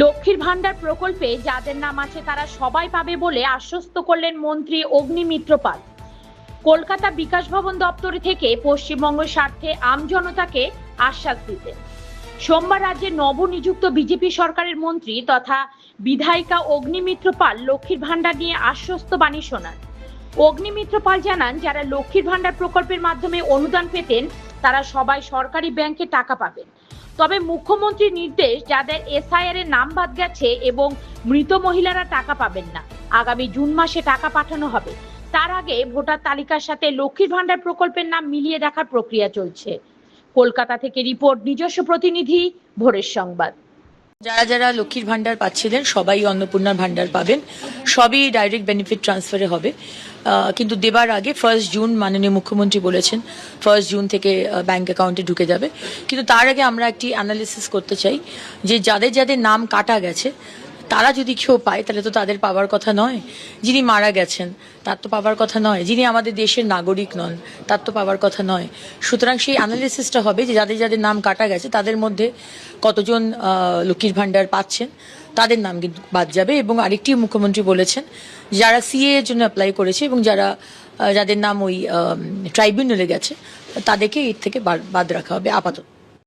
লক্ষ্মীর ভান্ডার প্রকল্পে যাদের নাম আছে তারা সবাই পাবে বলে আশ্বস্ত করলেন মন্ত্রী অগ্নিমিত্র পাল। কলকাতা বিকাশ ভবন দপ্তর থেকে পশ্চিমবঙ্গ স্বার্থে আমজনতাকে আশ্বাস দিতে সোমবার রাজ্যের নবনিযুক্ত বিজেপি সরকারের মন্ত্রী তথা বিধায়িকা অগ্নিমিত্র পাল লক্ষ্মীর ভান্ডার নিয়ে আশ্বস্ত বাণী শোনান। অগ্নিমিত্র পাল জানান, যারা লক্ষ্মীর ভান্ডার প্রকল্পের মাধ্যমে অনুদান পেতেন তারা সবাই সরকারি ব্যাংকে টাকা পাবেন। তবে মুখ্যমন্ত্রীর নির্দেশ, যাদের এসআইআর এর নাম বাদ গেছে এবং মৃত মহিলারা টাকা পাবেন না, আগামী জুন মাসে টাকা পাঠানো হবে। তার আগে ভোটার তালিকার সাথে লক্ষ্মীর ভান্ডার প্রকল্পের নাম মিলিয়ে দেখার প্রক্রিয়া চলছে। কলকাতা থেকে রিপোর্ট, নিজস্ব প্রতিনিধি, ভোরের সংবাদ। যারা যারা লক্ষ্মীর ভান্ডার পাচ্ছিলেন সবাই অন্নপূর্ণার ভান্ডার পাবেন, সবই ডাইরেক্ট বেনিফিট ট্রান্সফারে হবে। কিন্তু দেবার আগে 1 জুন মাননীয় মুখ্যমন্ত্রী বলেছেন 1 জুন থেকে ব্যাংক অ্যাকাউন্টে ঢুকে যাবে। কিন্তু তার আগে আমরা একটি অ্যানালিসিস করতে চাই যে যাদের যাদের নাম কাটা গেছে তারা যদি কেউ পায় তাহলে তো তাদের পাওয়ার কথা নয়। যিনি মারা গেছেন তার তো পাওয়ার কথা নয়, যিনি আমাদের দেশের নাগরিক নন তার তো পাওয়ার কথা নয়। সুতরাং সেই অ্যানালিসিসটা হবে যে যাদের যাদের নাম কাটা গেছে তাদের মধ্যে কতজন লক্ষ্মীর ভান্ডার পাচ্ছেন, তাদের নাম কিন্তু বাদ যাবে। এবং আরেকটি মুখ্যমন্ত্রী বলেছেন যারা সিএ এর জন্য অ্যাপ্লাই করেছে এবং যাদের নাম ওই ট্রাইব্যুনালে গেছে তাদেরকে এর থেকে বাদ রাখা হবে আপাতত।